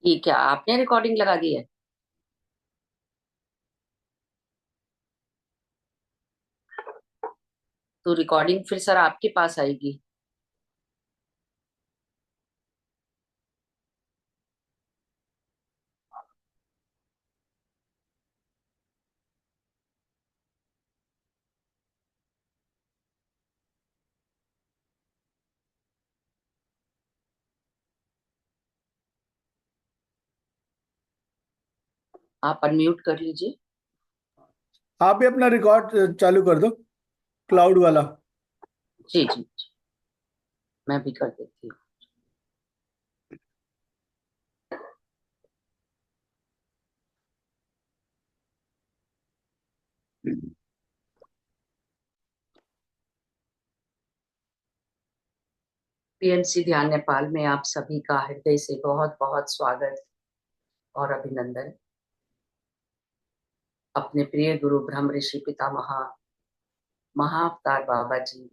ये क्या आपने रिकॉर्डिंग लगा दी है? तो रिकॉर्डिंग फिर सर आपके पास आएगी। आप अनम्यूट कर लीजिए। आप भी अपना रिकॉर्ड चालू कर दो, क्लाउड वाला। जी जी जी, मैं भी कर देती हूँ। पीएनसी ध्यान नेपाल में आप सभी का हृदय से बहुत बहुत स्वागत और अभिनंदन। अपने प्रिय गुरु ब्रह्म ऋषि पितामह महाअवतार बाबा जी,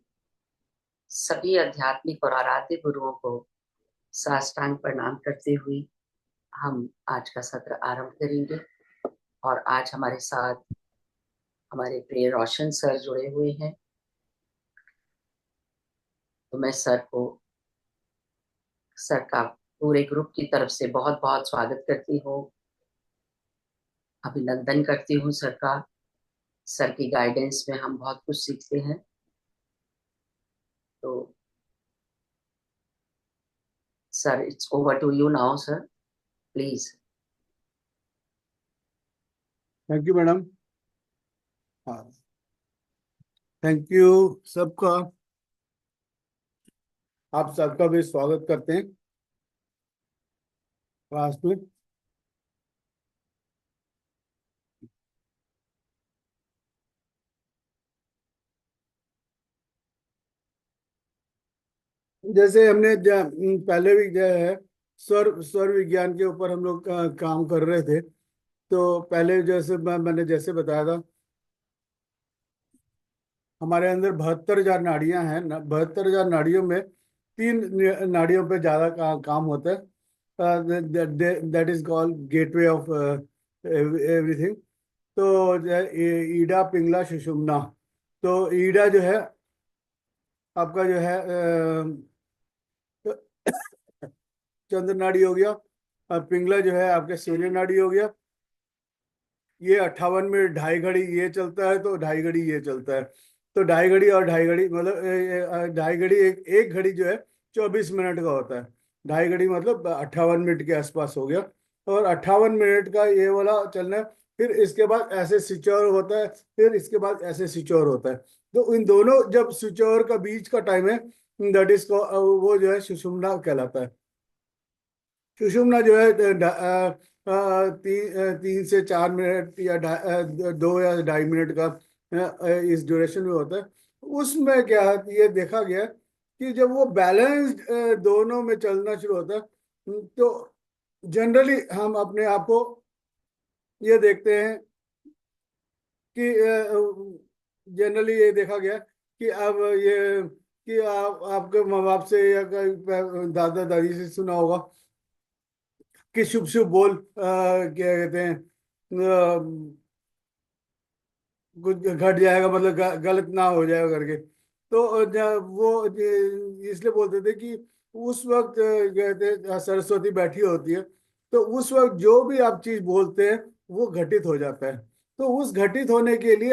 सभी आध्यात्मिक और आराध्य गुरुओं को साष्टांग प्रणाम करते हुए हम आज का सत्र आरंभ करेंगे। और आज हमारे साथ हमारे प्रिय रोशन सर जुड़े हुए हैं। तो मैं सर को, सर का पूरे ग्रुप की तरफ से बहुत बहुत स्वागत करती हूँ, अभिनंदन करती हूँ सर का। सर की गाइडेंस में हम बहुत कुछ सीखते हैं। तो sir, it's over to you now sir, please. Thank you madam. हाँ, थैंक यू सबका। आप सबका भी स्वागत करते हैं क्लास में। जैसे हमने पहले भी जो है स्वर स्वर विज्ञान के ऊपर हम लोग काम कर रहे थे। तो पहले जैसे मैंने जैसे बताया था, हमारे अंदर 72,000 नाड़ियां हैं। 72,000 नाड़ियों में तीन नाड़ियों पे ज्यादा काम होता है। That is called gateway of everything. तो ईडा, पिंगला, सुषुम्ना। तो ईडा जो है आपका जो है चंद्र नाड़ी हो गया। और पिंगला जो है आपके सूर्य नाड़ी हो गया। ये 58 में 2.5 घड़ी ये चलता है, तो 2.5 घड़ी ये चलता है। तो 2.5 घड़ी और 2.5 घड़ी मतलब 2.5 घड़ी, एक घड़ी जो है 24 मिनट का होता है। 2.5 घड़ी मतलब 58 मिनट के आसपास हो गया। और 58 मिनट का ये वाला चलना है। फिर इसके बाद ऐसे सिचौर होता है, फिर इसके बाद ऐसे सिचौर होता है। तो इन दोनों जब सिचौर का बीच का टाइम है, दैट इज वो जो है सुषुम्ना कहलाता है। सुषुम्ना जो है 3 से 4 मिनट या 2 या 2.5 मिनट का इस ड्यूरेशन में होता है। उसमें क्या है, ये देखा गया कि जब वो बैलेंस्ड दोनों में चलना शुरू होता है, तो जनरली हम अपने आप को ये देखते हैं कि जनरली ये देखा गया कि अब ये कि आप आपके माँ बाप से या दादा दादी से सुना होगा कि शुभ शुभ बोल, क्या कहते हैं, कुछ घट जाएगा मतलब गलत ना हो जाएगा करके। तो इसलिए बोलते थे कि उस वक्त कहते हैं, सरस्वती बैठी होती है। तो उस वक्त जो भी आप चीज बोलते हैं वो घटित हो जाता है। तो उस घटित होने के लिए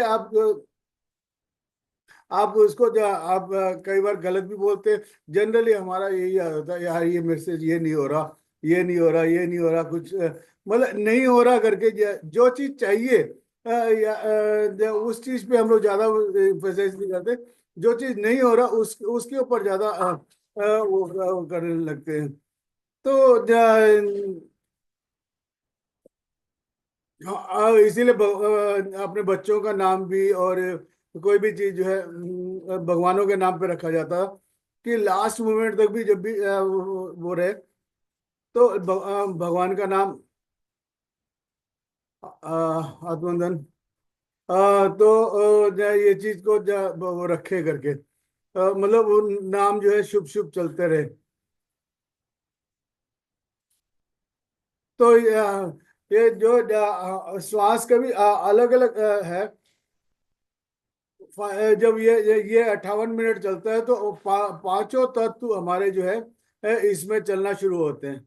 आप उसको आप कई बार गलत भी बोलते हैं। जनरली हमारा यही याद होता है, यार ये मेरे से ये नहीं हो रहा, ये नहीं हो रहा, ये नहीं हो रहा, कुछ मतलब नहीं हो रहा करके जो चीज चाहिए उस चीज पे हम लोग ज्यादा एम्फेसाइज नहीं करते। जो चीज नहीं हो रहा उसके ऊपर ज्यादा वो करने लगते हैं। तो हाँ, इसीलिए अपने बच्चों का नाम भी और कोई भी चीज जो है भगवानों के नाम पे रखा जाता है कि लास्ट मोमेंट तक भी जब भी वो रहे, तो भगवान का नाम आत्मबंधन, तो ये चीज को वो रखे करके, मतलब वो नाम जो है शुभ शुभ चलते रहे। तो ये जो श्वास का भी अलग अलग है। जब ये 58 मिनट चलता है तो पांचों तत्व हमारे जो है इसमें चलना शुरू होते हैं।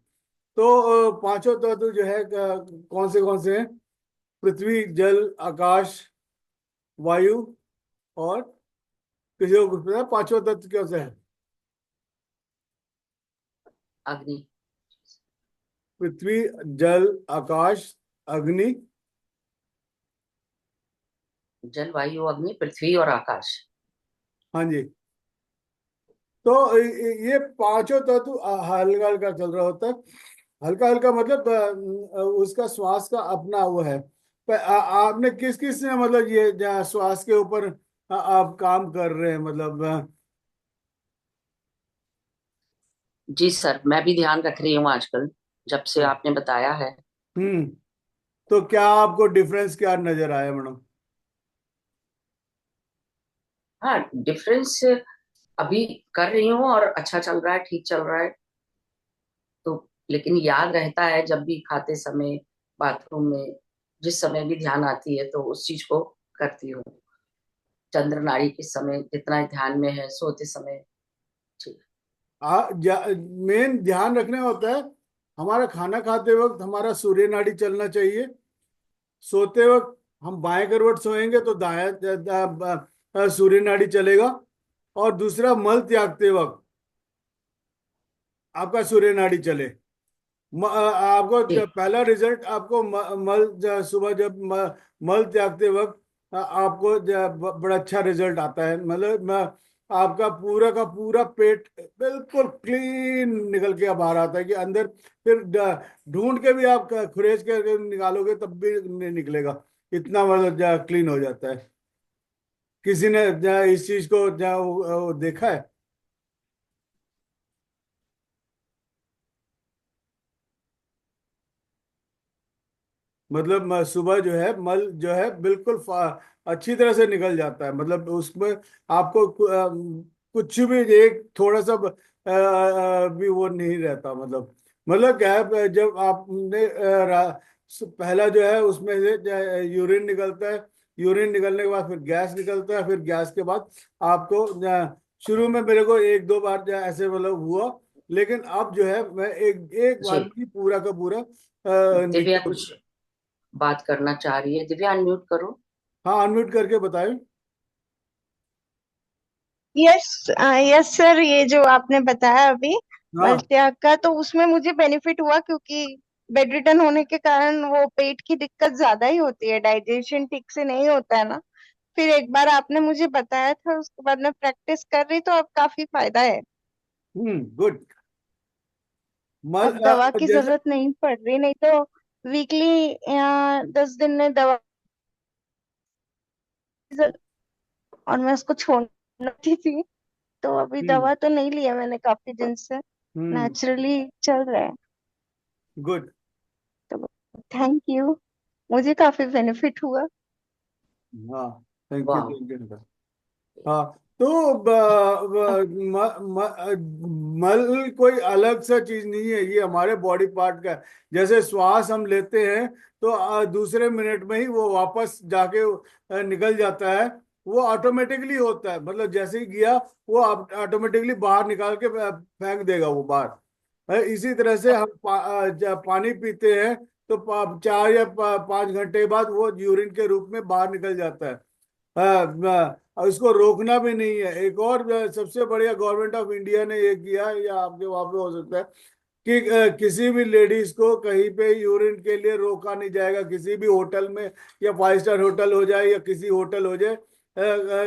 तो पांचों तत्व जो है कौन से हैं? पृथ्वी, जल, आकाश, वायु और किसी को कुछ पता है पांचों तत्व कैसे हैं? अग्नि। पृथ्वी, जल, आकाश, अग्नि। जल, वायु, अग्नि, पृथ्वी और आकाश। हाँ जी। तो ये पांचों तत्व हल्का हल्का चल रहा होता है। हल्का हल्का मतलब उसका श्वास का अपना वो है। पर आपने किस किस ने मतलब ये श्वास के ऊपर आप काम कर रहे हैं मतलब जी सर, मैं भी ध्यान रख रही हूँ आजकल, जब से हाँ। आपने बताया है। हम्म। तो क्या आपको डिफरेंस क्या नजर आया मैडम? हाँ, डिफरेंस अभी कर रही हूँ और अच्छा चल रहा है, ठीक चल रहा है। तो लेकिन याद रहता है जब भी खाते समय, बाथरूम में, जिस समय भी ध्यान आती है तो उस चीज को करती हूँ। चंद्र नाड़ी के समय जितना ध्यान में है, सोते समय। ठीक। मेन ध्यान रखना होता है। हमारा खाना खाते वक्त हमारा सूर्य नाड़ी चलना चाहिए। सोते वक्त हम बाएं करवट सोएंगे तो दायां सूर्य नाड़ी चलेगा। और दूसरा, मल त्यागते वक्त आपका सूर्य नाड़ी चले। आपको ठीक। पहला रिजल्ट आपको सुबह जब मल त्यागते वक्त आपको बड़ा अच्छा रिजल्ट आता है। मतलब आपका पूरा का पूरा पेट बिल्कुल क्लीन निकल के बाहर आता है कि अंदर फिर ढूंढ के भी आप खुरेज के अगर निकालोगे तब भी नहीं निकलेगा। इतना मतलब क्लीन हो जाता है। किसी ने इस चीज को देखा है? मतलब सुबह जो है मल जो है बिल्कुल अच्छी तरह से निकल जाता है। मतलब उसमें आपको कुछ भी एक थोड़ा सा भी वो नहीं रहता। मतलब क्या है, जब आपने पहला जो है उसमें से यूरिन निकलता है। यूरिन निकलने के बाद फिर गैस निकलता है। फिर गैस के बाद आपको शुरू में मेरे को एक दो बार जो है ऐसे मतलब हुआ। लेकिन अब जो है मैं एक एक बार जी। में ही पूरा का पूरा दिव्या निकल। कुछ बात करना चाह रही है, दिव्या अनम्यूट करो। हाँ, अनम्यूट करके बताएं। यस। यस सर, ये जो आपने बताया अभी मल हाँ। त्याग का, तो उसमें मुझे बेनिफिट हुआ क्योंकि बेड रिडन होने के कारण वो पेट की दिक्कत ज्यादा ही होती है, डाइजेशन ठीक से नहीं होता है ना। फिर एक बार आपने मुझे बताया था, उसके बाद मैं प्रैक्टिस कर रही तो अब काफी फायदा है। गुड। मल अब दवा की जैसे जरूरत नहीं पड़ रही, नहीं तो वीकली 10 दिन में दवा और मैं उसको छोड़ती थी। तो अभी हम्म दवा तो नहीं लिया मैंने काफी दिन से, हम्म नेचुरली चल रहा है। गुड। तो थैंक यू, मुझे काफी बेनिफिट हुआ। हाँ, थैंक यू वाह। Thank you. हाँ। तो मल कोई अलग सा चीज नहीं है, ये हमारे बॉडी पार्ट का है। जैसे श्वास हम लेते हैं तो दूसरे मिनट में ही वो वापस जाके निकल जाता है। वो ऑटोमेटिकली होता है। मतलब जैसे ही गया वो ऑटोमेटिकली बाहर निकाल के फेंक देगा वो बाहर। इसी तरह से हम पानी पीते हैं तो 4 या 5 घंटे बाद वो यूरिन के रूप में बाहर निकल जाता है। और इसको रोकना भी नहीं है। एक और सबसे बढ़िया गवर्नमेंट ऑफ इंडिया ने ये किया है, या आपके वहां पे हो सकता है कि किसी भी लेडीज को कहीं पे यूरिन के लिए रोका नहीं जाएगा। किसी भी होटल में, या 5 स्टार होटल हो जाए या किसी होटल हो जाए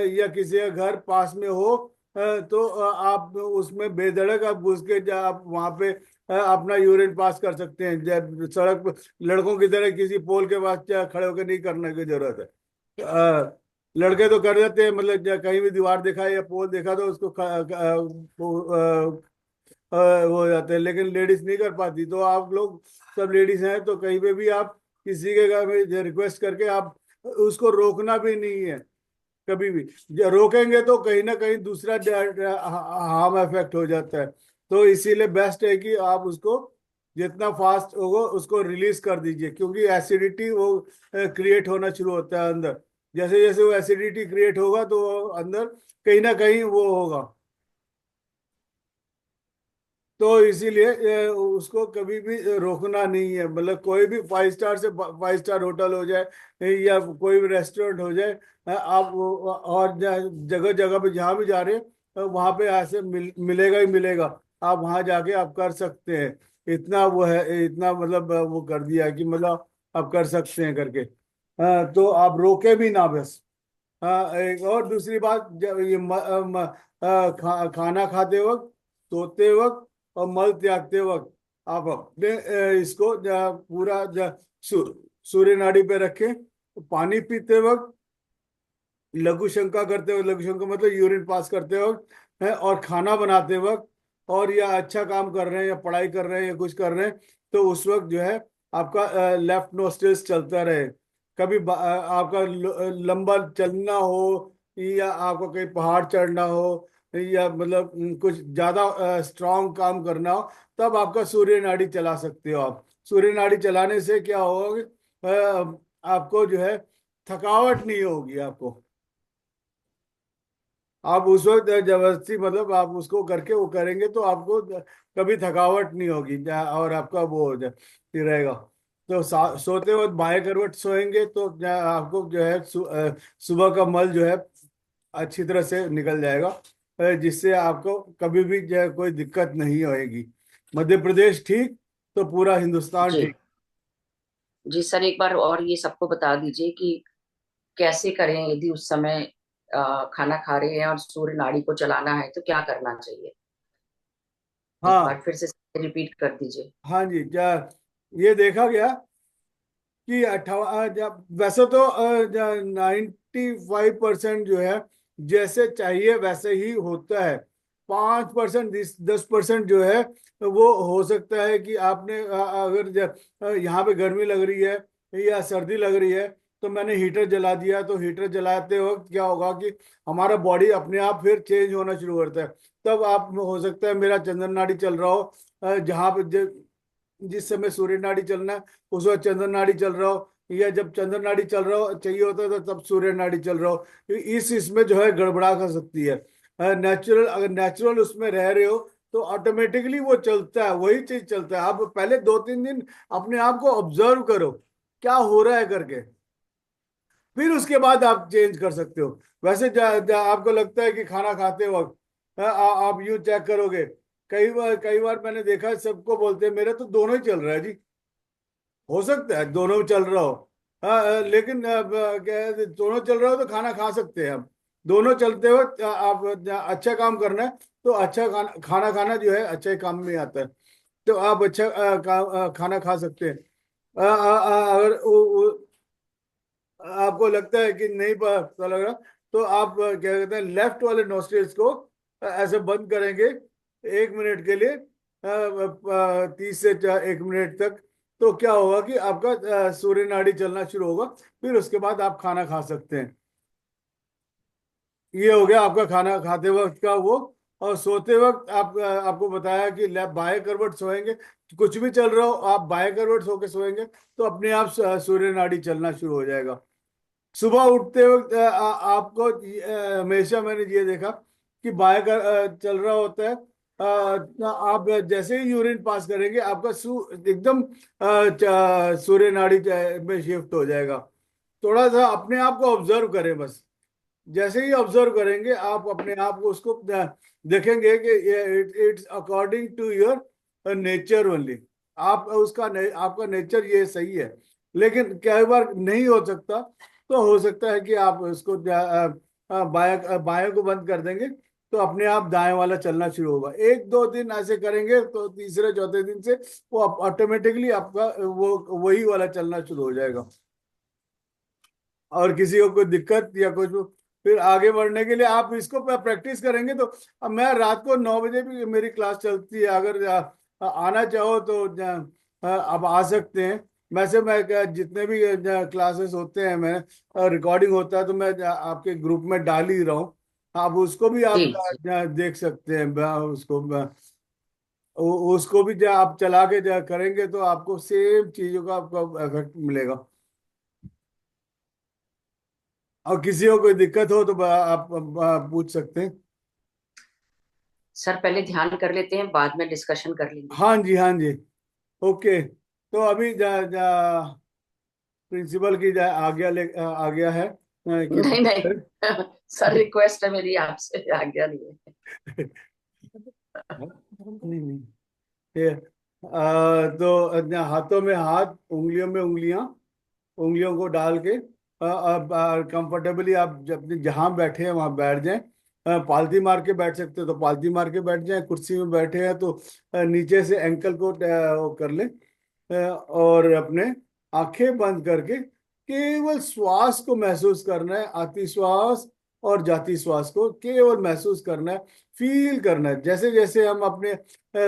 या किसी का घर पास में हो तो आप उसमें बेधड़क आप घुस के आप वहां पे अपना यूरिन पास कर सकते हैं। सड़क पर लड़कों की तरह किसी पोल के पास खड़े होकर नहीं करने की जरूरत है। लड़के तो कर देते हैं। मतलब कहीं भी दीवार देखा या पोल देखा तो उसको वो हो जाते हैं। लेकिन लेडीज नहीं कर पाती। तो आप लोग सब लेडीज हैं तो कहीं पे भी आप किसी के घर में रिक्वेस्ट करके आप उसको रोकना भी नहीं है कभी भी। रोकेंगे तो कहीं ना कहीं दूसरा हार्म इफेक्ट हो जाता है। तो इसीलिए बेस्ट है कि आप उसको जितना फास्ट होगा उसको रिलीज कर दीजिए, क्योंकि एसिडिटी वो क्रिएट होना शुरू होता है अंदर। जैसे जैसे वो एसिडिटी क्रिएट होगा तो वो अंदर कहीं ना कहीं वो होगा। तो इसीलिए उसको कभी भी रोकना नहीं है। मतलब कोई भी 5 स्टार से 5 स्टार होटल हो जाए या कोई भी रेस्टोरेंट हो जाए, आप और जगह जगह पे जहाँ भी जा रहे हैं वहाँ पे ऐसे मिलेगा ही मिलेगा। आप वहाँ जाके आप कर सकते हैं। इतना वो है, इतना मतलब वो कर दिया है कि मतलब आप कर सकते हैं करके। तो आप रोके भी ना बस। हाँ, एक और दूसरी बात, जब ये खाना खाते वक्त, सोते वक्त और मल त्यागते वक्त आप अपने इसको पूरा सूर्य नाड़ी पे रखें। पानी पीते वक्त, लघु शंका करते वक्त, लघु शंका मतलब यूरिन पास करते वक्त है, और खाना बनाते वक्त, और या अच्छा काम कर रहे हैं या पढ़ाई कर रहे हैं या कुछ कर रहे हैं, तो उस वक्त जो है आपका लेफ्ट नोस्ट्रिल्स चलता रहे। कभी आपका लंबा चलना हो या आपको कहीं पहाड़ चढ़ना हो या मतलब कुछ ज्यादा स्ट्रांग काम करना हो, तब आपका सूर्य नाड़ी चला सकते हो आप। सूर्य नाड़ी चलाने से क्या होगा, आपको जो है थकावट नहीं होगी आपको। आप उस वक्त जबरदस्ती मतलब आप उसको करके वो करेंगे तो आपको कभी थकावट नहीं होगी, और आपका वो हो जाए ये रहेगा। तो सोते वक्त बाएं करवट सोएंगे तो आपको जो है सुबह का मल जो है अच्छी तरह से निकल जाएगा, जिससे आपको कभी भी जो है कोई दिक्कत नहीं होएगी। मध्य प्रदेश ठीक, तो पूरा हिंदुस्तान जी। ठीक। जी सर, एक बार और ये सबको बता दीजिए कि कैसे करें यदि उस समय खाना खा रहे हैं और सूर्य नाड़ी को चलाना है तो क्या करना चाहिए। एक हाँ। बार फिर से रिपीट कर दीजिए। हाँ जी, ये देखा गया कि जब वैसे तो 95% जो है जैसे चाहिए वैसे ही होता है। 5%, 10% जो है वो हो सकता है कि आपने अगर यहाँ पे गर्मी लग रही है या सर्दी लग रही है, तो मैंने हीटर जला दिया, तो हीटर जलाते वक्त क्या होगा कि हमारा बॉडी अपने आप फिर चेंज होना शुरू करता है। तब आप हो सकता है मेरा चंद्र नाड़ी चल रहा हो, जहाँ पे जिस समय सूर्य नाड़ी चलना है उस वक्त चंद्र नाड़ी चल रहा हो, या जब चंद्र नाड़ी चल रहा हो चाहिए होता है तो तब सूर्य नाड़ी चल रहा हो। तो इसमें जो है गड़बड़ा कर सकती है। नेचुरल, अगर नेचुरल उसमें रह रहे हो तो ऑटोमेटिकली वो चलता है, वही चीज चलता है। आप पहले 2-3 दिन अपने आप को ऑब्जर्व करो क्या हो रहा है करके, फिर उसके बाद आप चेंज कर सकते हो। वैसे आपको लगता है कि खाना खाते वक्त आप यूं चेक करोगे, कई बार मैंने देखा है, सबको बोलते हैं मेरे तो दोनों ही चल रहा है जी। हो सकता है दोनों चल रहा हो, लेकिन क्या है, दोनों चल रहा हो तो खाना खा सकते हैं हम। दोनों चलते वक्त आप अच्छा काम करना है तो अच्छा खाना खाना जो है अच्छे काम में आता है। तो आप अच्छा खाना खा सकते हैं। अगर आपको लगता है कि नहीं पता लग रहा, तो आप क्या कहते हैं लेफ्ट वाले नोस्ट्रिल्स को ऐसे बंद करेंगे 1 मिनट के लिए, 30 से 1 मिनट तक। तो क्या होगा कि आपका सूर्य नाड़ी चलना शुरू होगा, फिर उसके बाद आप खाना खा सकते हैं। ये हो गया आपका खाना खाते वक्त का वो। और सोते वक्त आपको बताया कि बाएं करवट सोएंगे, कुछ भी चल रहा हो आप बाएं करवट सो के सोएंगे तो अपने आप सूर्य नाड़ी चलना शुरू हो जाएगा। सुबह उठते वक्त आपको हमेशा मैंने ये देखा कि बाएं का चल रहा होता है, आप जैसे ही यूरिन पास करेंगे आपका एकदम सूर्य नाड़ी में शिफ्ट हो जाएगा। थोड़ा सा अपने आप को ऑब्जर्व करें बस। जैसे ही ऑब्जर्व करेंगे आप अपने आप को उसको देखेंगे कि it's according to your nature only. आप उसका आपका नेचर ये सही है। लेकिन कई बार नहीं हो सकता, तो हो सकता है कि आप उसको बाएं बाएं को बंद कर देंगे तो अपने आप दाएं वाला चलना शुरू होगा। 1-2 दिन ऐसे करेंगे तो तीसरे चौथे दिन से वो ऑटोमेटिकली आपका वो वही वाला चलना शुरू हो जाएगा। और किसी को कोई दिक्कत या कुछ, फिर आगे बढ़ने के लिए आप इसको प्रैक्टिस करेंगे तो। अब मैं रात को 9 बजे भी मेरी क्लास चलती है, अगर आना चाहो तो आप आ सकते हैं। वैसे मैं जितने भी क्लासेस होते हैं मैं रिकॉर्डिंग होता है तो मैं आपके ग्रुप में डाल ही रहा हूँ। आप उसको भी जी आप जी। देख सकते हैं उसको। उसको भी जब आप चला के जब करेंगे तो आपको सेम चीजों का आपको इफेक्ट मिलेगा। और किसी को कोई दिक्कत हो तो आप पूछ सकते हैं। सर पहले ध्यान कर लेते हैं, बाद में डिस्कशन कर लेंगे। हाँ जी, हाँ जी। ओके। तो अभी जा जा प्रिंसिपल की आ गया है कि नहीं नहीं सर, रिक्वेस्ट है मेरी आपसे, आज्ञा नहीं है। नहीं नहीं। ये, तो हाथों में हाथ, उंगलियों में उंगलियां, उंगलियों को डाल के कंफर्टेबली आप अपने जहां बैठे हैं वहां बैठ जाएं। पालथी मार के बैठ सकते हो तो पालथी मार के बैठ जाएं, कुर्सी में बैठे हैं तो नीचे से एंकल को वो कर लें। और अपने आंखें बंद करके केवल श्वास को महसूस करना है, आती श्वास और जाती श्वास को केवल महसूस करना है, फील करना है। जैसे जैसे हम अपने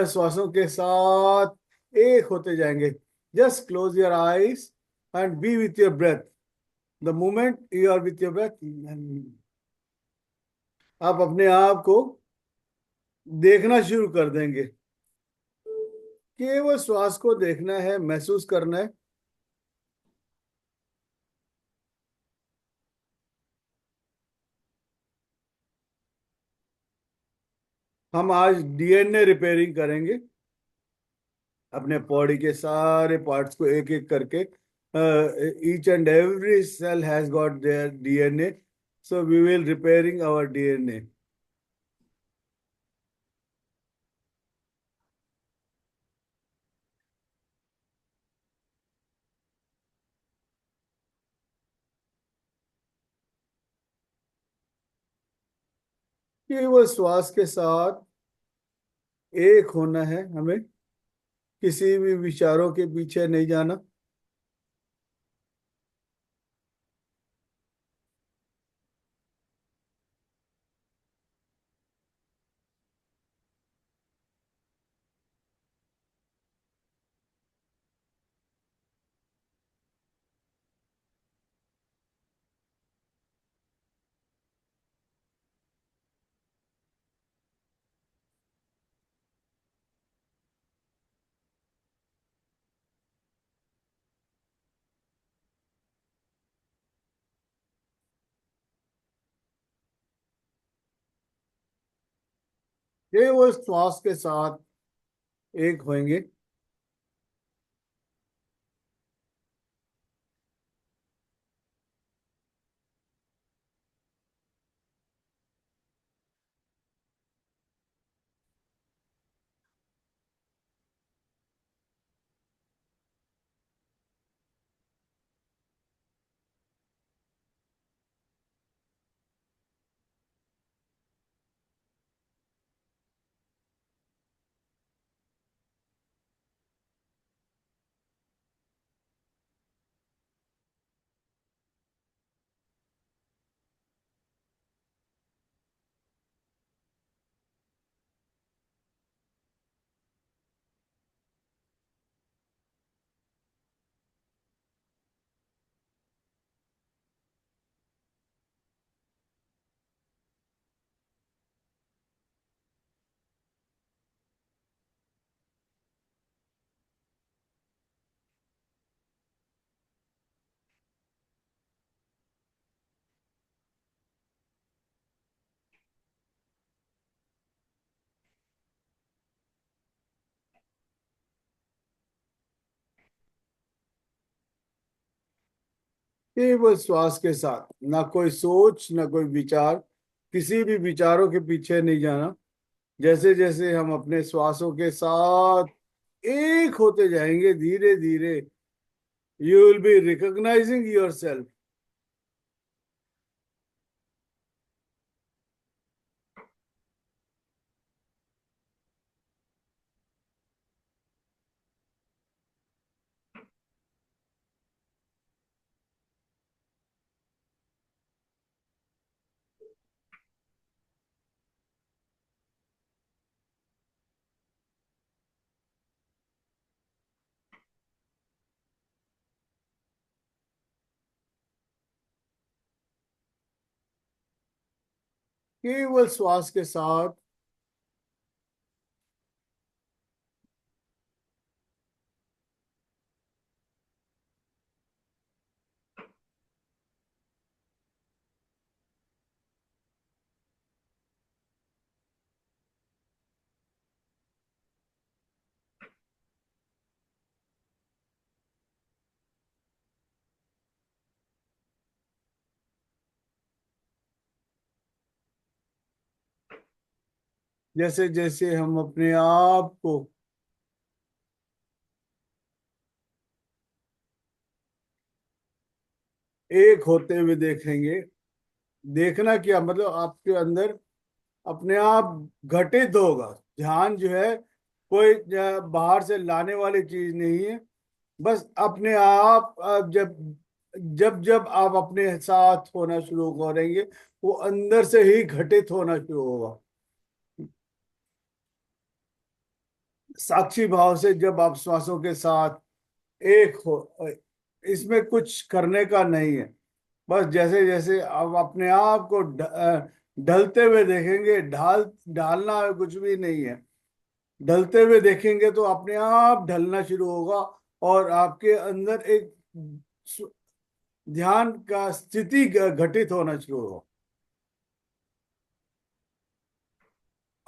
श्वासों के साथ एक होते जाएंगे। Just close your eyes and be with your breath. The moment you are with your breath, आप अपने आप को देखना शुरू कर देंगे। केवल श्वास को देखना है, महसूस करना है। हम आज डीएनए रिपेयरिंग करेंगे, अपने बॉडी के सारे पार्ट्स को एक एक करके। Each and every cell has got their DNA, so we will repairing our DNA. केवल श्वास के साथ एक होना है हमें, किसी भी विचारों के पीछे नहीं जाना। केवल श्वास के साथ एक होंगे। केवल श्वास के साथ, ना कोई सोच ना कोई विचार, किसी भी विचारों के पीछे नहीं जाना। जैसे जैसे हम अपने श्वासों के साथ एक होते जाएंगे धीरे धीरे, you will be recognising your self. केवल श्वास के साथ जैसे जैसे हम अपने आप को एक होते हुए देखेंगे, देखना क्या मतलब आपके अंदर अपने आप घटित होगा। ध्यान जो है कोई बाहर से लाने वाली चीज नहीं है, बस अपने आप जब जब जब आप अपने साथ होना शुरू करेंगे, वो अंदर से ही घटित होना शुरू होगा। साक्षी भाव से जब आप श्वासों के साथ एक हो, इसमें कुछ करने का नहीं है। बस जैसे जैसे आप अपने आप को ढलते हुए देखेंगे, ढालना कुछ भी नहीं है। ढलते हुए देखेंगे तो अपने आप ढलना शुरू होगा, और आपके अंदर एक सु- ध्यान का स्थिति घटित होना शुरू होगा।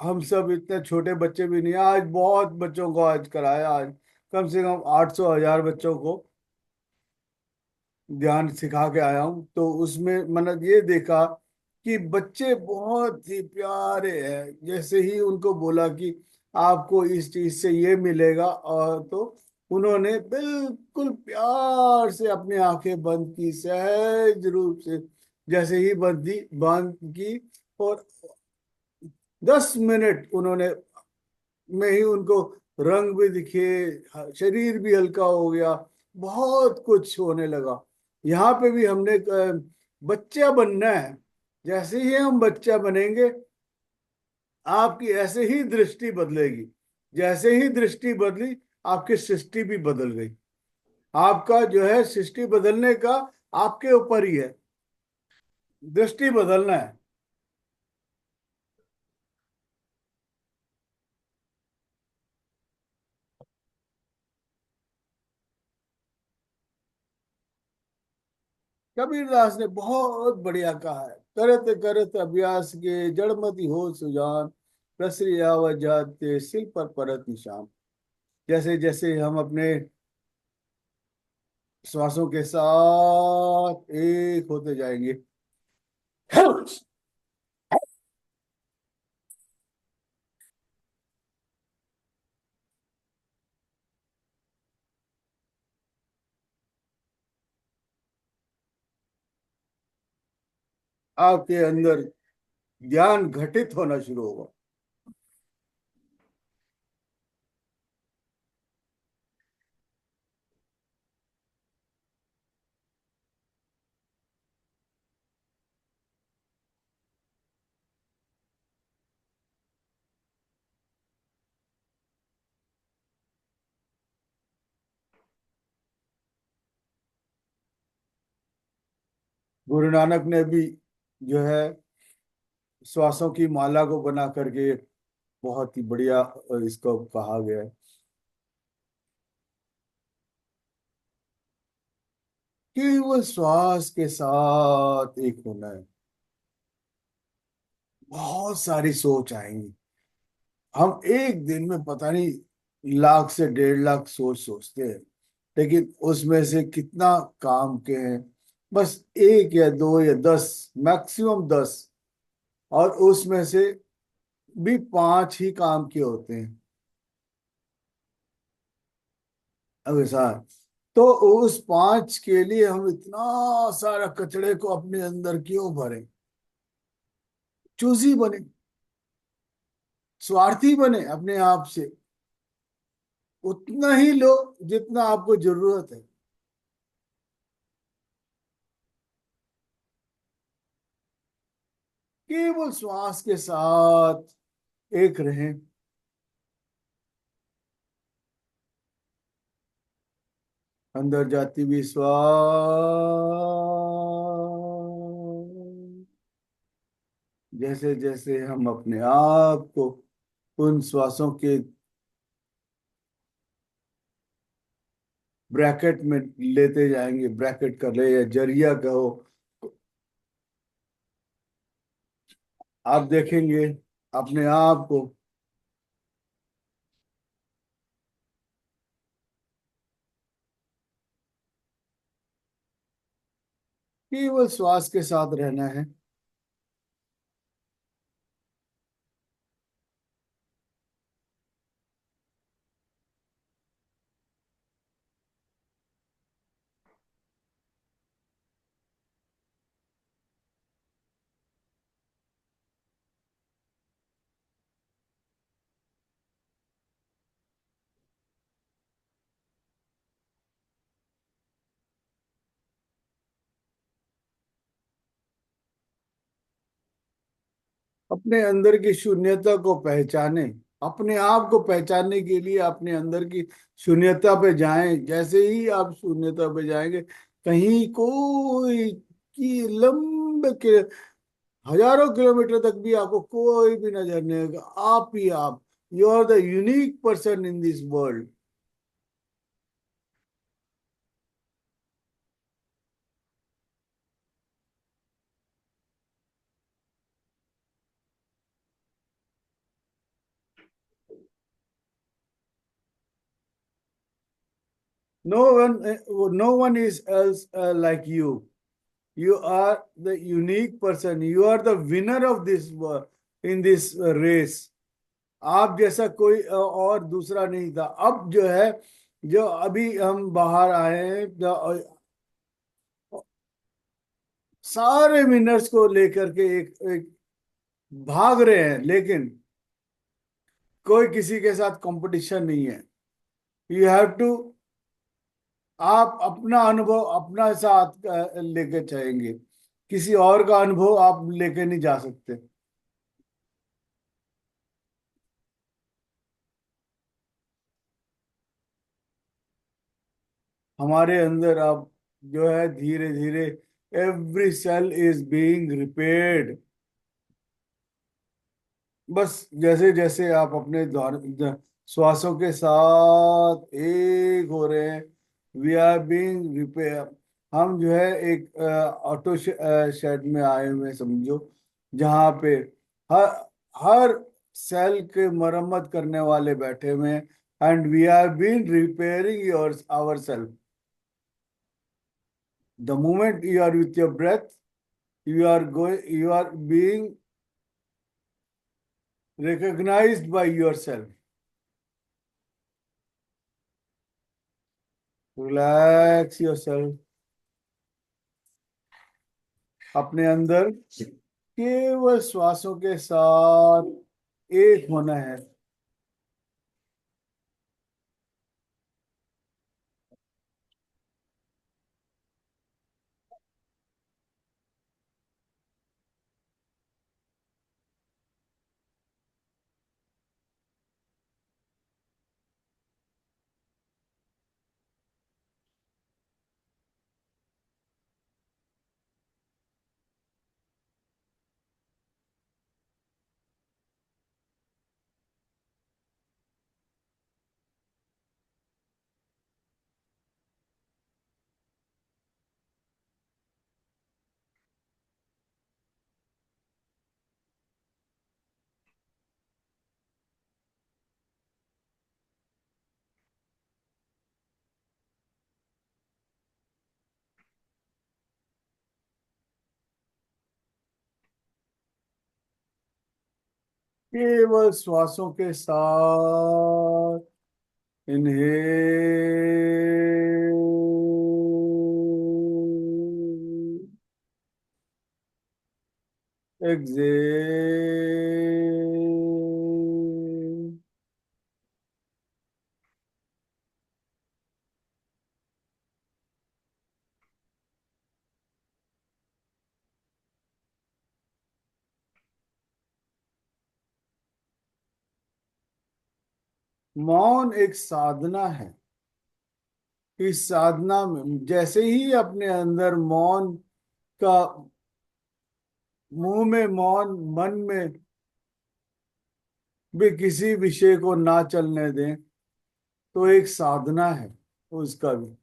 हम सब इतने छोटे बच्चे भी नहीं, आज बहुत बच्चों को आज कराया, आज कम से कम 800 1000 बच्चों को ध्यान सिखा के आया हूँ। तो उसमें मैंने ये देखा कि बच्चे बहुत ही प्यारे हैं। जैसे ही उनको बोला कि आपको इस चीज से ये मिलेगा, और तो उन्होंने बिल्कुल प्यार से अपनी आंखें बंद की, सहज रूप से। जैसे ही बंद की, और 10 मिनट उन्होंने में ही उनको रंग भी दिखे, शरीर भी हल्का हो गया, बहुत कुछ होने लगा। यहाँ पे भी हमने बच्चा बनना है। जैसे ही हम बच्चा बनेंगे, आपकी ऐसे ही दृष्टि बदलेगी। जैसे ही दृष्टि बदली, आपकी सृष्टि भी बदल गई। आपका जो है सृष्टि बदलने का आपके ऊपर ही है, दृष्टि बदलना है। कबीरदास ने बहुत बढ़िया कहा है, करत करत अभ्यास के जड़मति हो सुजान, प्रसरी आवत जाते सिल पर परत निशान। जैसे जैसे हम अपने श्वासों के साथ एक होते जाएंगे, आपके अंदर ज्ञान घटित होना शुरू होगा। गुरु नानक ने भी जो है श्वासों की माला को बना करके बहुत ही बढ़िया इसको कहा गया है कि वो श्वास के साथ एक होना है। बहुत सारी सोच आएंगी। हम एक दिन में पता नहीं लाख से 1.5 लाख सोच सोचते हैं, लेकिन उसमें से कितना काम के हैं? बस एक या दो या 10, मैक्सिमम 10, और उसमें से भी 5 ही काम के होते हैं। अब ऐसा है। तो उस 5 के लिए हम इतना सारा कचड़े को अपने अंदर क्यों भरें? चूजी बने, स्वार्थी बने अपने आप से। उतना ही लो जितना आपको जरूरत है। केवल श्वास के साथ एक रहें। अंदर जाती भी श्वास, जैसे जैसे हम अपने आप को उन श्वासों के ब्रैकेट में लेते जाएंगे, ब्रैकेट कर ले या जरिया कहो, आप देखेंगे अपने आप को केवल श्वास के साथ रहना है। अपने अंदर की शून्यता को पहचाने। अपने आप को पहचानने के लिए अपने अंदर की शून्यता पे जाएं। जैसे ही आप शून्यता पे जाएंगे, कहीं कोई की लंबे के हजारों किलोमीटर तक भी आपको कोई भी नजर नहीं आएगा। आप ही आप, you are the unique person in this world. No one, no one is else like you. You are the unique person. You are the winner of this in this race. आप जैसा कोई और दूसरा नहीं था। अब जो है, जो अभी हम बाहर आए हैं, सारे विनर्स को लेकर के एक भाग रहे हैं, लेकिन कोई किसी के साथ कंपटीशन नहीं है। यू हैव टू, आप अपना अनुभव अपना साथ लेके चलेंगे। किसी और का अनुभव आप लेके नहीं जा सकते। हमारे अंदर अब जो है, धीरे धीरे every cell is being repaired. बस जैसे जैसे आप अपने श्वासों के साथ एक हो रहे हैं, वी आर बीइंग रिपेयर। हम जो है एक ऑटो शेड में आए हुए हैं, समझो, जहाँ पे हर हर सेल के मरम्मत करने वाले बैठे हुए हैं। And we are being repairing your our self. The moment you are with your breath, you are being recognized by yourself. Relax yourself. अपने अंदर केवल श्वासों के साथ एक होना है। केवल श्वासों के साथ इनहेल, एक्सेल। मौन एक साधना है। इस साधना में जैसे ही अपने अंदर मौन का, मुंह में मौन, मन में भी किसी विषय को ना चलने दें, तो एक साधना है उसका भी।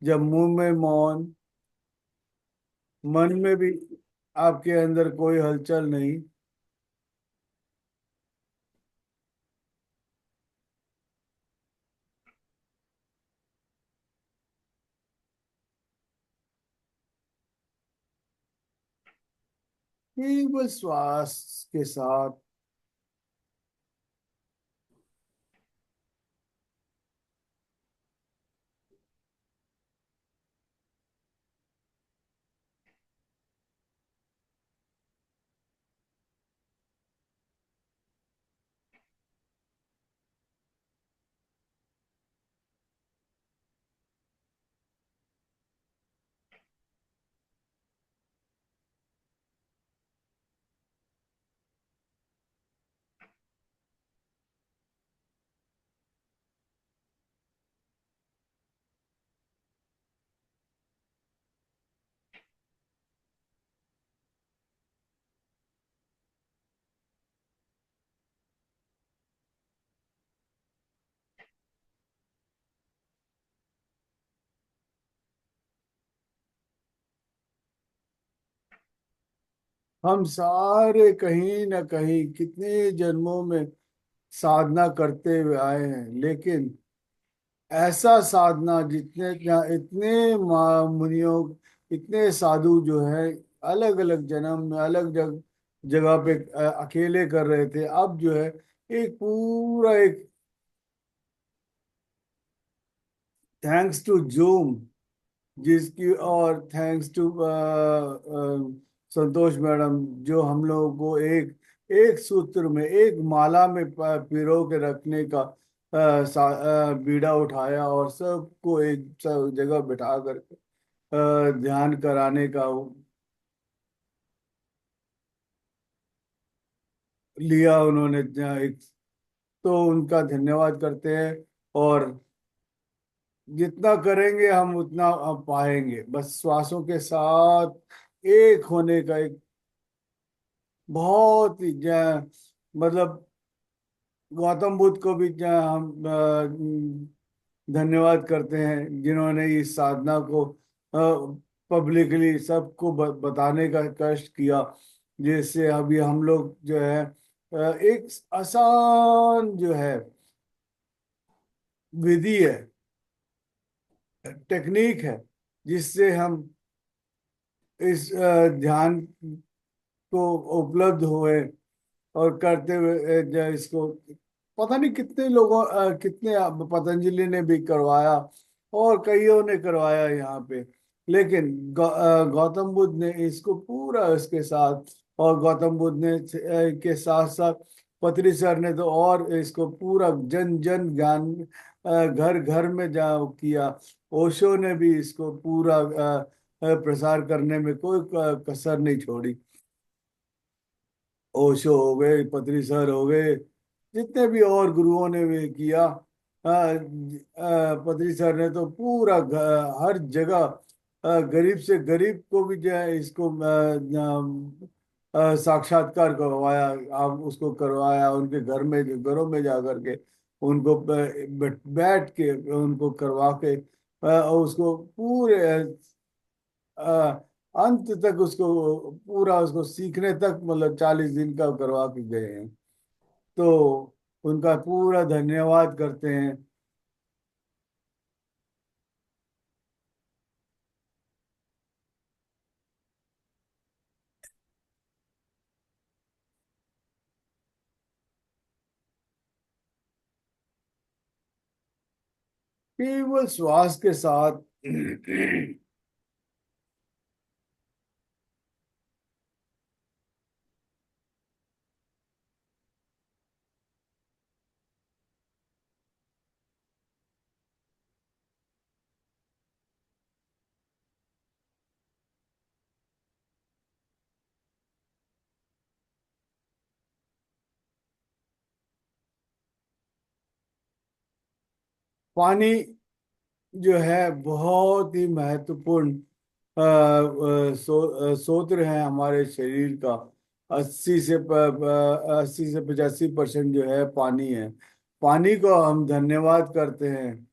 जब मुंह में मौन, मन में भी आपके अंदर कोई हलचल नहीं, केवल श्वास के साथ हम सारे कहीं ना कहीं कितने जन्मों में साधना करते हुए आए हैं, लेकिन ऐसा साधना जितने इतने मुनियों, इतने साधु जो है अलग अलग जन्म में अलग जगह पे अकेले कर रहे थे, अब जो है एक पूरा एक थैंक्स टू जूम, जिसकी और थैंक्स टू संतोष मैडम, जो हम लोगों को एक एक सूत्र में एक माला में पिरो के रखने का बीड़ा उठाया और सबको एक सब जगह बिठा करके ध्यान कराने का लिया उन्होंने। एक तो उनका धन्यवाद करते हैं, और जितना करेंगे हम उतना हम पाएंगे, बस श्वासों के साथ एक होने का एक बहुत ही मतलब गौतम बुद्ध को भी हम धन्यवाद करते हैं, जिन्होंने इस साधना को पब्लिकली सबको बताने का कष्ट किया, जिससे अभी हम लोग जो है एक आसान जो है विधि है, टेक्निक है, जिससे हम इस ध्यान को उपलब्ध हुए और करते हुए इसको पता नहीं कितने लोगों कितने पतंजलि ने भी करवाया और कईयों ने करवाया यहाँ पे, लेकिन गौतम बुद्ध ने इसको पूरा उसके साथ, और गौतम बुद्ध ने के साथ साथ पत्री सर ने तो और इसको पूरा जन जन ज्ञान घर घर में जा किया। ओशो ने भी इसको पूरा प्रसार करने में कोई कसर नहीं छोड़ी। ओशो हो गए, पत्री सर हो गए, जितने भी और गुरुओं ने भी किया। पत्री सर ने तो पूरा हर जगह गरीब से गरीब को भी जो है इसको साक्षात्कार करवाया, आप उसको करवाया उनके घर में, घरों में जा करके उनको बैठ के उनको करवा के उसको पूरे अंत तक उसको पूरा उसको सीखने तक मतलब 40 दिन का करवा के गए हैं। तो उनका पूरा धन्यवाद करते हैं। केवल श्वास के साथ पानी जो है बहुत ही महत्वपूर्ण सूत्र है हमारे शरीर का। 80 से 85% जो है पानी है। पानी को हम धन्यवाद करते हैं।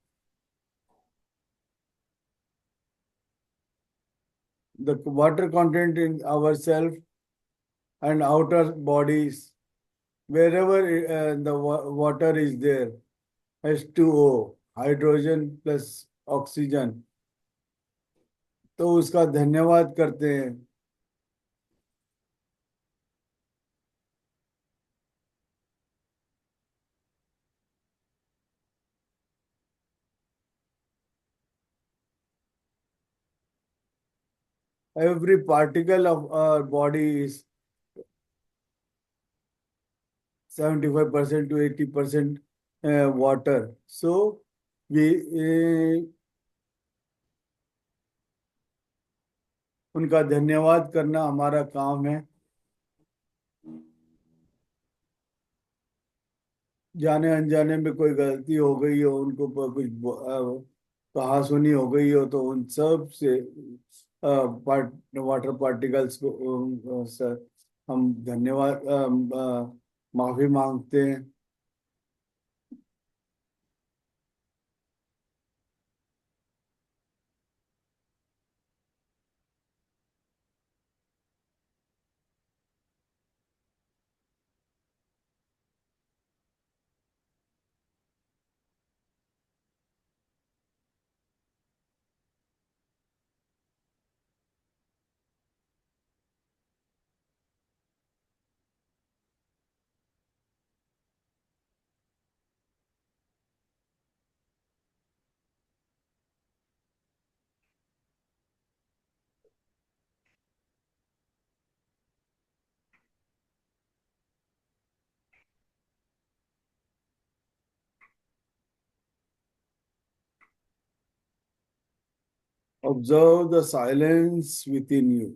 The water content in our self and outer bodies, wherever the water is there, H2O, hydrogen plus oxygen, तो उसका धन्यवाद करते हैं। Every particle of our body is 75% to 80% water. So we उनका धन्यवाद करना हमारा काम है। जाने अनजाने में कोई गलती हो गई हो, उनको कुछ कहा सुनी हो गई हो, तो उन सब से वाटर पार्टिकल्स को सर हम धन्यवाद माफी मांगते हैं। Observe the silence with in you.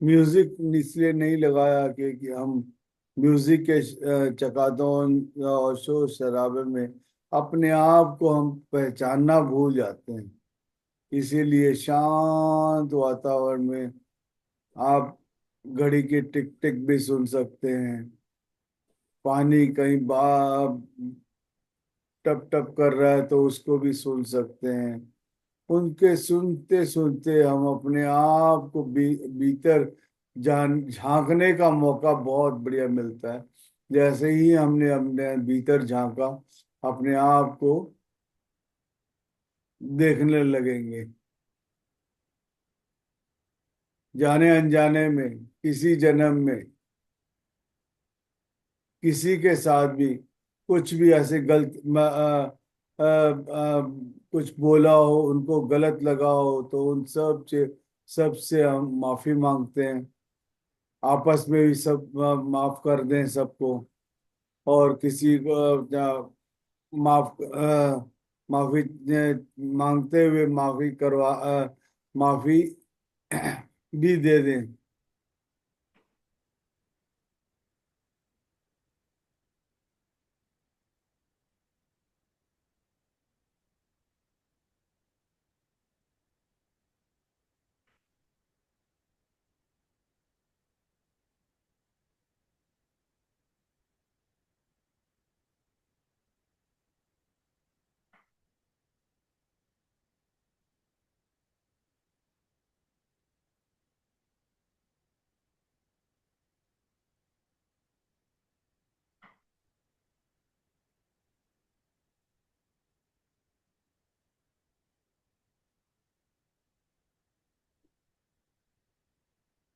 Music इसलिए नहीं लगाया कि हम म्यूजिक के चकाचौंध और शोर शराबे में अपने आप को हम पहचानना भूल जाते हैं। इसीलिए शांत वातावरण में आप घड़ी की टिक टिक भी सुन सकते हैं। पानी कहीं बा टप टप कर रहा है तो उसको भी सुन सकते हैं। उनके सुनते सुनते हम अपने आप को भीतर जान झांकने का मौका बहुत बढ़िया मिलता है। जैसे ही हमने अपने भीतर झांका, अपने आप को देखने लगेंगे। जाने अनजाने में, किसी जन्म में, किसी के साथ भी कुछ भी ऐसे कुछ बोला हो, उनको गलत लगा हो, तो उन सब से हम माफी मांगते हैं। आपस में भी सब माफ कर दें सबको। और किसी को माफी मांगते हुए माफी भी दे दें।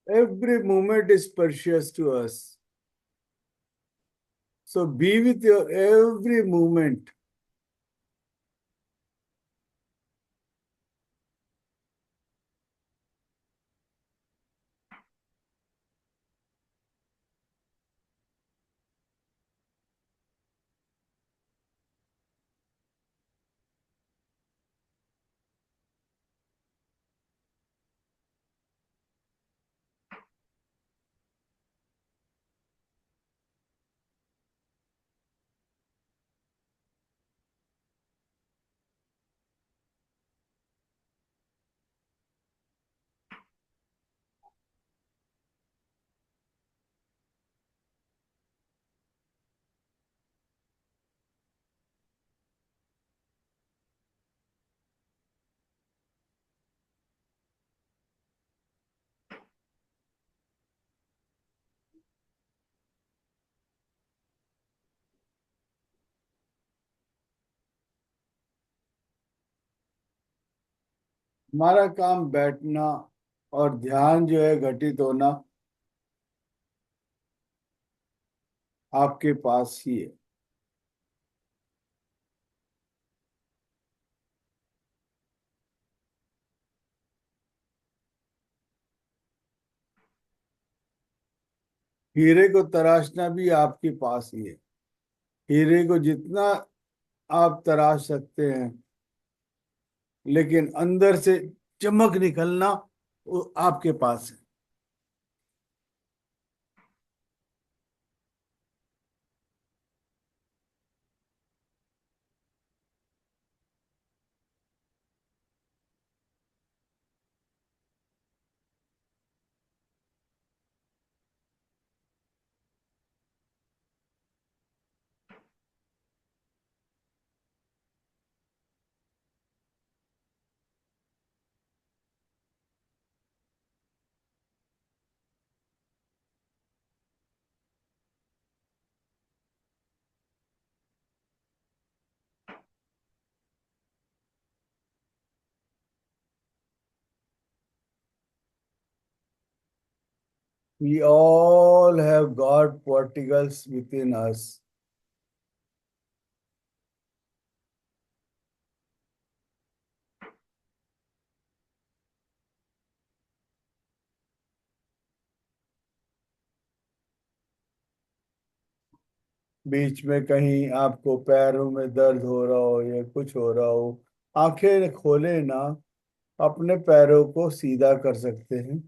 Every moment is precious to us. So be with your every moment. हमारा काम बैठना और ध्यान जो है घटित होना आपके पास ही है। हीरे को तराशना भी आपके पास ही है। हीरे को जितना आप तराश सकते हैं, लेकिन अंदर से चमक निकलना वो आपके पास है। We all have God particles within us. बीच में कहीं आपको पैरों में दर्द हो रहा हो या कुछ हो रहा हो, आंखें खोले ना, अपने पैरों को सीधा कर सकते हैं।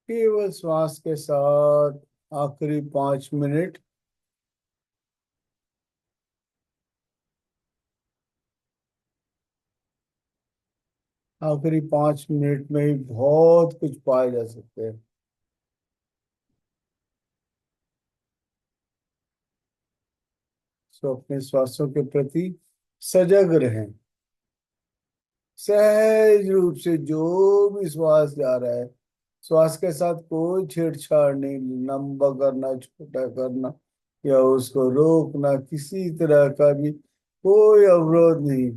केवल श्वास के साथ आखिरी 5 मिनट। आखिरी 5 मिनट में ही बहुत कुछ पाए जा सकते हैं। सो अपने श्वासों के प्रति सजग रहें। सहज रूप से जो भी श्वास जा रहा है, श्वास के साथ कोई छेड़छाड़ नहीं, लंबा करना, छोटा करना या उसको रोकना, किसी तरह का भी कोई अवरोध नहीं।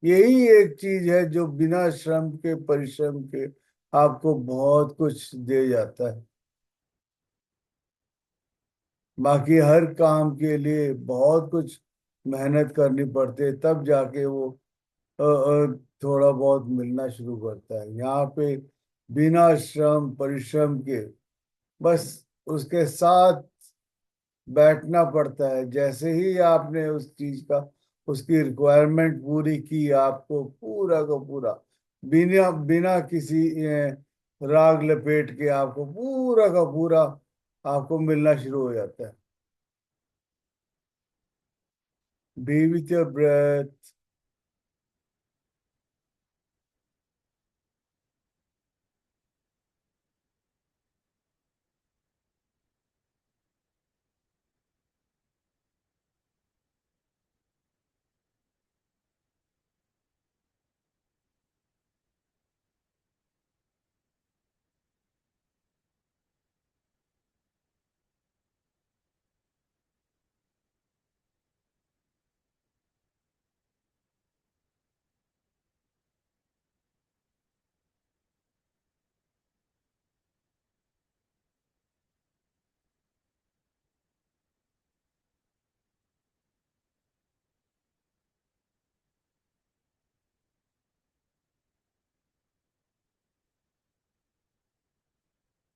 यही एक चीज है जो बिना श्रम के, परिश्रम के आपको बहुत कुछ दे जाता है। बाकी हर काम के लिए बहुत कुछ मेहनत करनी पड़ती है, तब जाके वो थोड़ा बहुत मिलना शुरू करता है। यहाँ पे बिना श्रम परिश्रम के बस उसके साथ बैठना पड़ता है। जैसे ही आपने उस चीज का, उसकी रिक्वायरमेंट पूरी की, आपको पूरा का पूरा बिना बिना किसी राग लपेट के आपको पूरा का पूरा आपको मिलना शुरू हो जाता है। Be with your breath.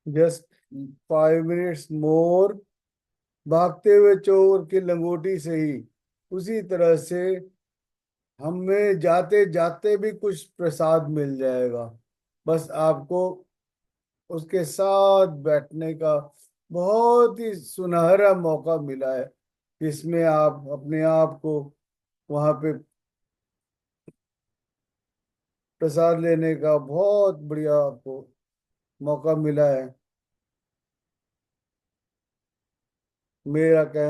Just 5 minutes more. भागते हुए चोर की लंगोटी से ही उसी तरह से हमें जाते जाते भी कुछ प्रसाद मिल जाएगा। बस आपको उसके साथ बैठने का बहुत ही सुनहरा मौका मिला है, जिसमें आप अपने आप को वहां पे प्रसाद लेने का बहुत बढ़िया आपको मौका मिला है। मेरा कह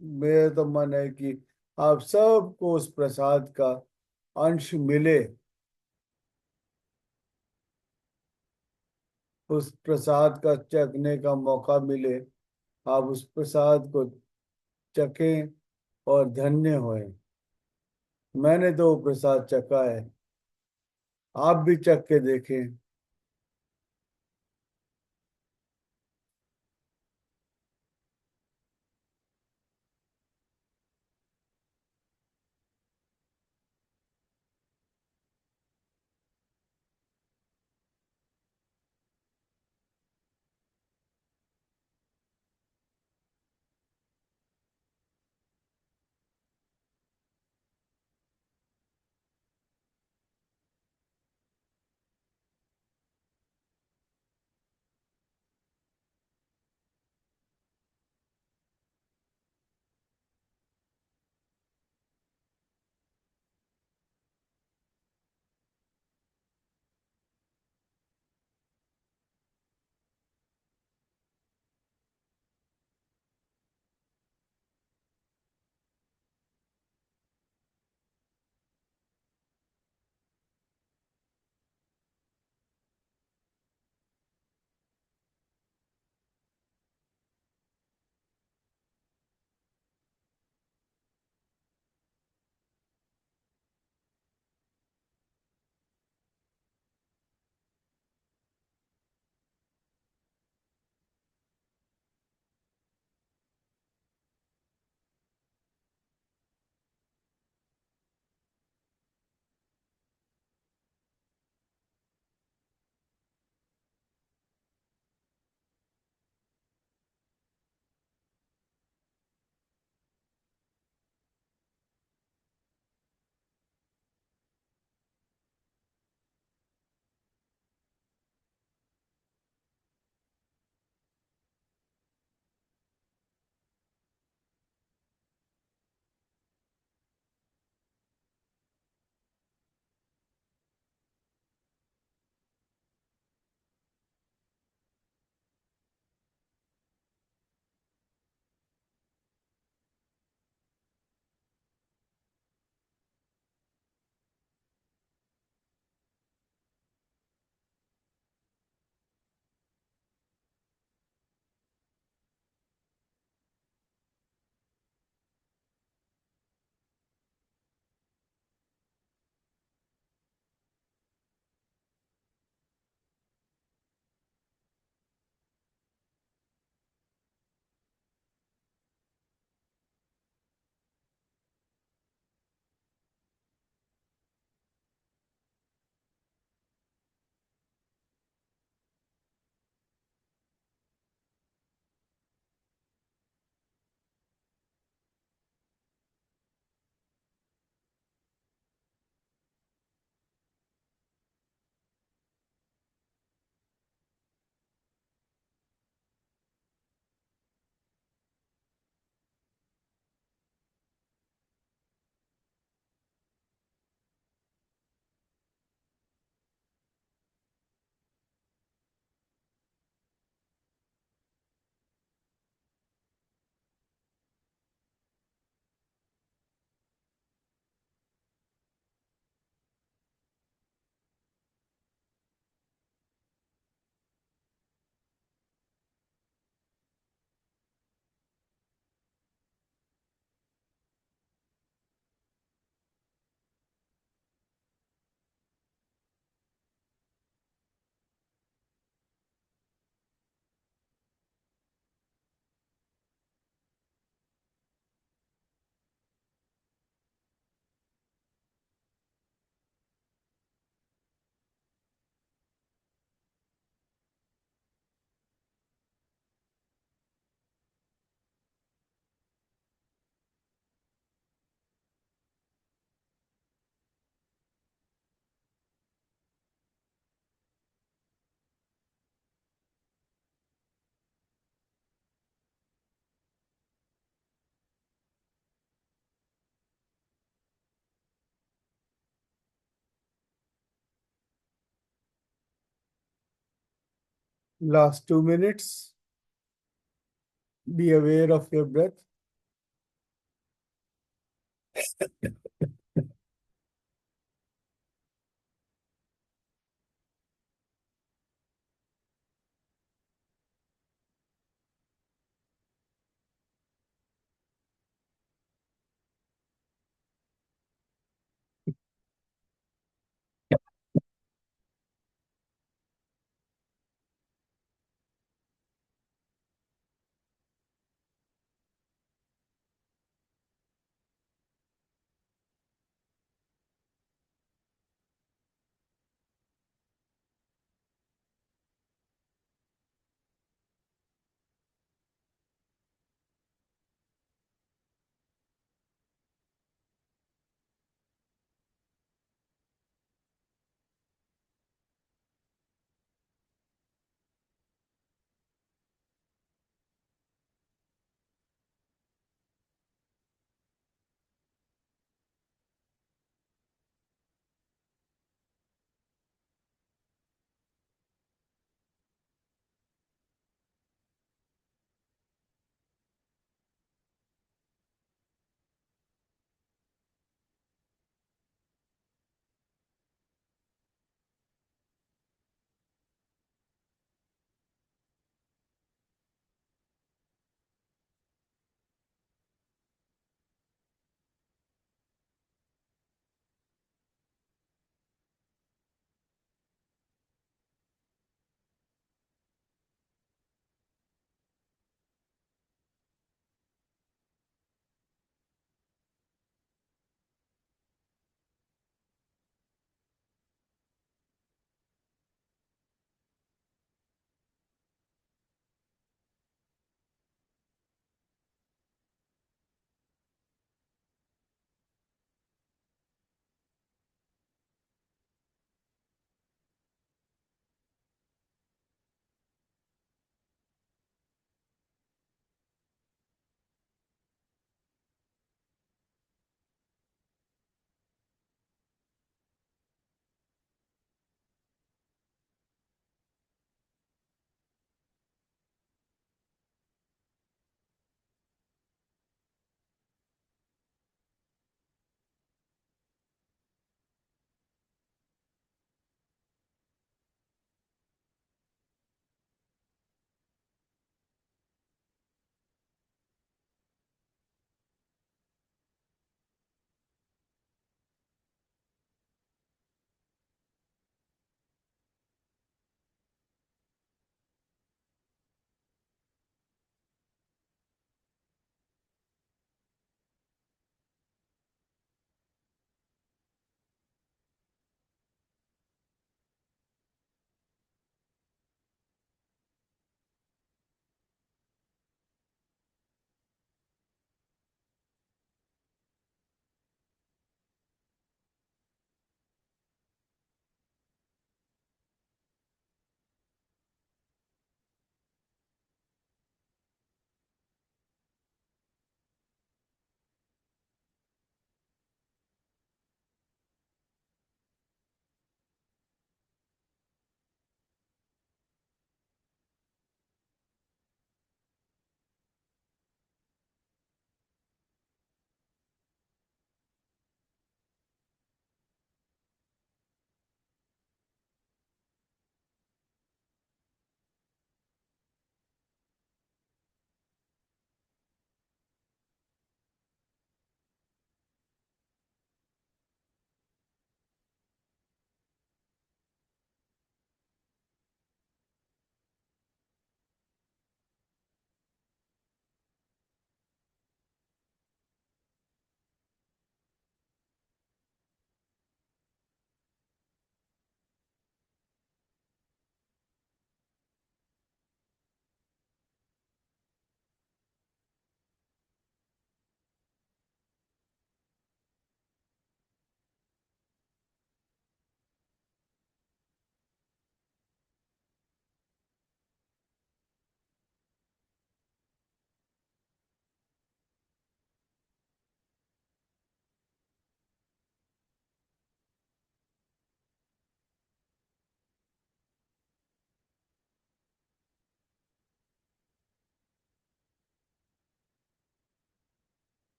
मेरा तो मन है कि आप सबको उस प्रसाद का अंश मिले, उस प्रसाद का चखने का मौका मिले। आप उस प्रसाद को चखें और धन्य होएं। मैंने तो वो प्रसाद चखा है, आप भी चख के देखें। Last 2 minutes. Be aware of your breath.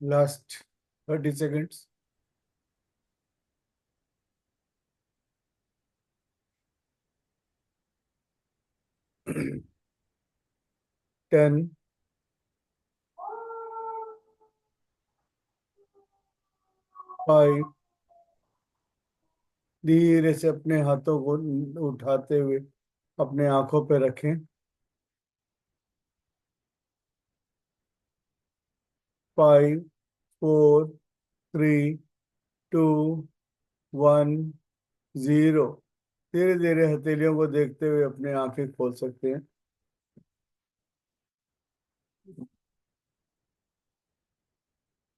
Last 30 seconds. Ten, 5, धीरे से अपने हाथों को उठाते हुए अपने आंखों पे रखें। 5, 4, 3, 2, 1, 0। धीरे धीरे हथेलियों को देखते हुए अपने आंखें खोल सकते हैं।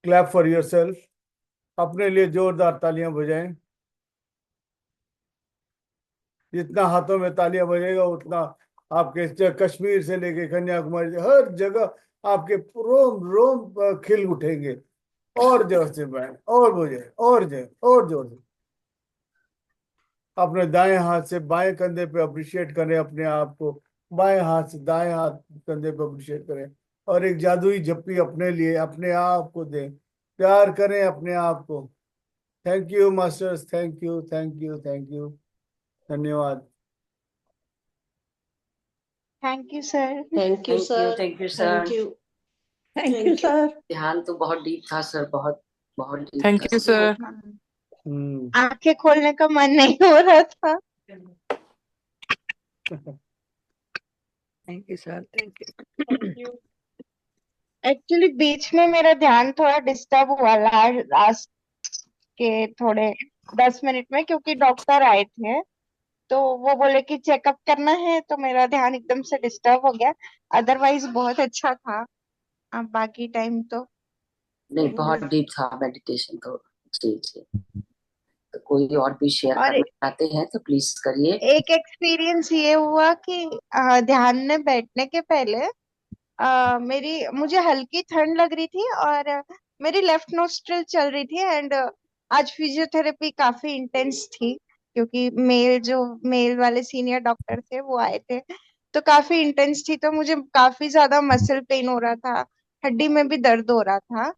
Clap for yourself. अपने लिए जोरदार तालियां बजाएं। जितना हाथों में तालियां बजेगा उतना आपके कश्मीर से लेके कन्याकुमारी हर जगह आपके रोम रोम खिल उठेंगे। और जोर से बजाएं, और बजाएं, और जोर, और जोर से। अपने दाएं हाथ से बाएं कंधे पे अप्रिशिएट करें अपने आप को। बाएं हाथ से दाएं हाथ कंधे पे अप्रिशिएट करें और एक जादुई झप्पी अपने लिए अपने आप को दें। प्यार करें अपने आप को। Thank you masters, thank you, thank you, thank you. धन्यवाद। Thank you sir. Thank you sir. Thank you thank sir. You. Thank you sir. ध्यान तो बहुत डीप था सर, बहुत बहुत डीप थैंक था यू सर। सर। आंखें खोलने का मन नहीं हो रहा था। Thank you sir. Thank you. Actually बीच में मेरा ध्यान थोड़ा डिस्टर्ब हुआ लास्ट के थोड़े 10 मिनट में, क्योंकि डॉक्टर आए थे तो वो बोले कि चेकअप करना है, तो मेरा ध्यान एकदम से डिस्टर्ब हो गया। अदरवाइज बहुत अच्छा था। अब बाकी टाइम तो नहीं, बहुत डीप था मेडिटेशन तो। जी जी। तो कोई और भी शेयर और करना चाहते हैं तो प्लीज करिए। एक एक्सपीरियंस ये हुआ कि ध्यान में बैठने के पहले मेरी मुझे हल्की ठंड लग रही थी और मेरी लेफ्ट नोस्ट्रिल चल रही थी। एंड आज फिजियोथेरेपी काफी इंटेंस थी, क्योंकि मेल वाले सीनियर डॉक्टर थे वो आए थे, तो काफी इंटेंस थी। तो मुझे काफी ज्यादा मसल पेन हो रहा था, हड्डी में भी दर्द हो रहा था।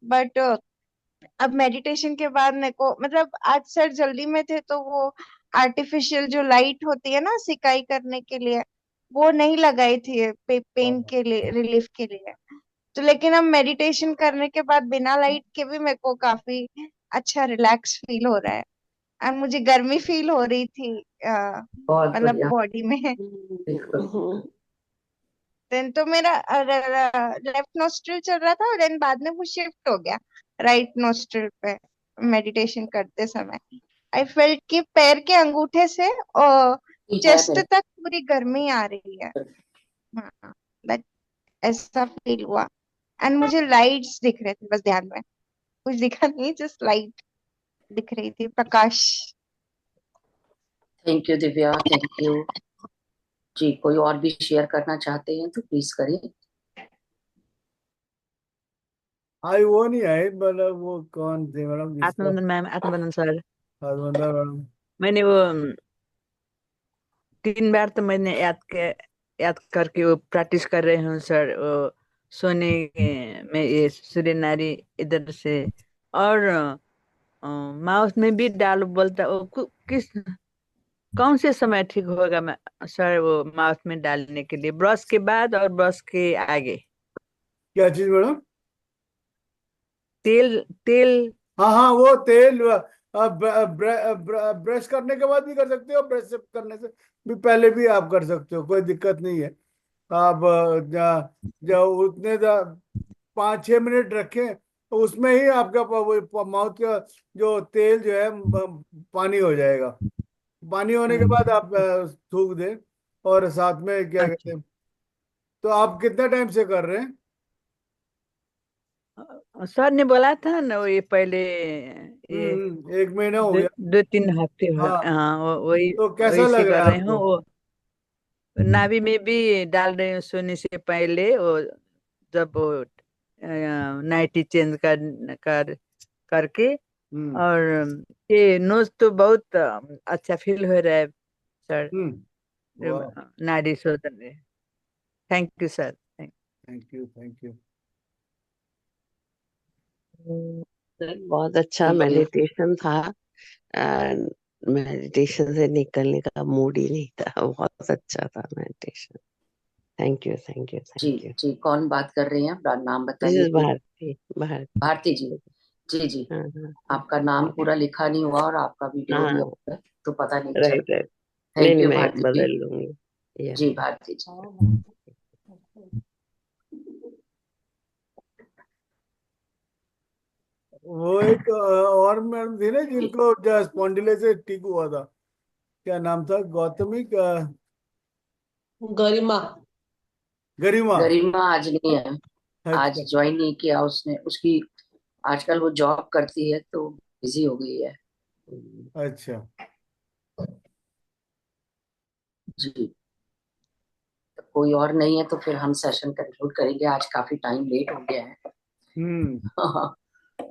बट अब मेडिटेशन के बाद मेरे को मतलब आज सर जल्दी में थे, तो वो आर्टिफिशियल जो लाइट होती है ना सिकाई करने के लिए, वो नहीं लगाई थी पेन के लिए, रिलीफ के लिए। तो लेकिन अब मेडिटेशन करने के बाद बिना लाइट के भी मेरे को काफी अच्छा रिलैक्स फील हो रहा है। और मुझे गर्मी फील हो रही थी बहुत मतलब बढ़िया। बॉडी में। बिल्कुल। देन तो मेरा लेफ्ट नोस्ट्रिल चल रहा था, और देन बाद में वो शिफ्ट हो गया राइट नोस्ट्रिल पे मेडिटेशन करते समय। आई फेल्ट कि पैर के अंगूठे से ठीक है चेस्ट मेरे। तक पूरी गर्मी आ रही है। हाँ, that- ऐसा फील हुआ। एंड मुझे लाइट्स दिख रहे थे बस ध्यान में, कुछ दिखा नहीं, जस्ट लाइट दिख रही थी, प्रकाश। Thank you Divya, thank you. जी, कोई और भी शेयर करना चाहते हैं तो प्लीज करिए। आई वो नहीं आई, मतलब वो कौन थे मैडम जिसका? आत्मबंधन मैम, आत्मबंधन सर। हरमंदा मैडम। मैंने वो 3 बार तो मैंने याद करके वो प्रैक्टिस कर रहे हूँ सर। वो सोने में ये सूर्य नारी इधर से, और माउस में भी डालो बोलता। वो किस कौन से समय ठीक होगा मैं सर वो माउस में डालने के लिए? ब्रश के बाद और ब्रश के आगे? क्या चीज मैडम? तेल तेल। हाँ हाँ, वो तेल ब्रश करने के बाद भी कर सकते हो, ब्रश से करने से भी पहले भी आप कर सकते हो, कोई दिक्कत नहीं है। आप जो उतने 5-6 मिनट रखें तो उसमें ही आपका वो माउथ का जो तेल जो है पानी हो जाएगा। पानी होने के बाद आप थूक दें। और साथ में क्या कहते अच्छा। हैं, तो आप कितने टाइम से कर रहे हैं? सर ने बोला था ना वो ये पहले ये 1 महीना हो दो, गया। 2-3 हफ्ते हुआ। हाँ, हाँ वही तो कैसा वही से लग रहा कर है रही हूँ आपको? वो। नाभि में भी डाल रही हूँ सोने से पहले, वो जब वो नाइटी चेंज करके। हम्म। और ये नोज तो बहुत अच्छा फील हो रहा है सर। वाह। नाड़ी शोधन। Thank you sir. Thank you, thank you. बहुत अच्छा ठीक है। मेडिटेशन था। एंड मेडिटेशन से निकलने का मूड ही नहीं था, बहुत अच्छा था meditation. Thank you, thank you, जी थैंक यू। जी, कौन बात कर रही हैं? अपना नाम दिस बताइए इज प्लीज। भारती, भारती। भारती जी। जी जी। हाँ हाँ आपका नाम पूरा लिखा नहीं हुआ और आपका वीडियो भी हाँ, ऑन है, तो पता नहीं चला। Right right. नहीं थैंक नहीं, यू मैं भारती जी। बदल लूंगी। या जी भारती जी। वो एक और मैडम थी ना जिनको स्पॉन्डिलोसिस ठीक हुआ था, क्या नाम था? गौतमी का? गरिमा। गरिमा। गरिमा आज नहीं है, आज अच्छा ज्वाइन नहीं किया उसने। उसकी आजकल वो जॉब करती है तो बिजी हो गई है। अच्छा। जी। तो कोई और नहीं है तो फिर हम सेशन कंक्लूड करेंगे, आज काफी टाइम लेट हो गया है। हम्म।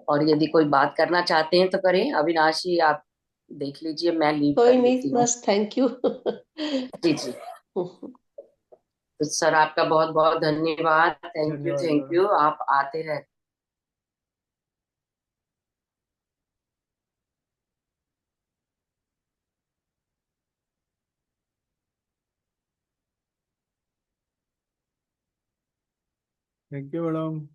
और यदि कोई बात करना चाहते हैं तो करें। अविनाश जी आप देख लीजिए, मैं लीव कोई कर नहीं, लेती हूँ। बस थैंक यू। जी जी। तो सर आपका बहुत बहुत धन्यवाद। थैंक यू धन्यवाद थैंक मैडम। यू। आप आते रहे। Thank you madam.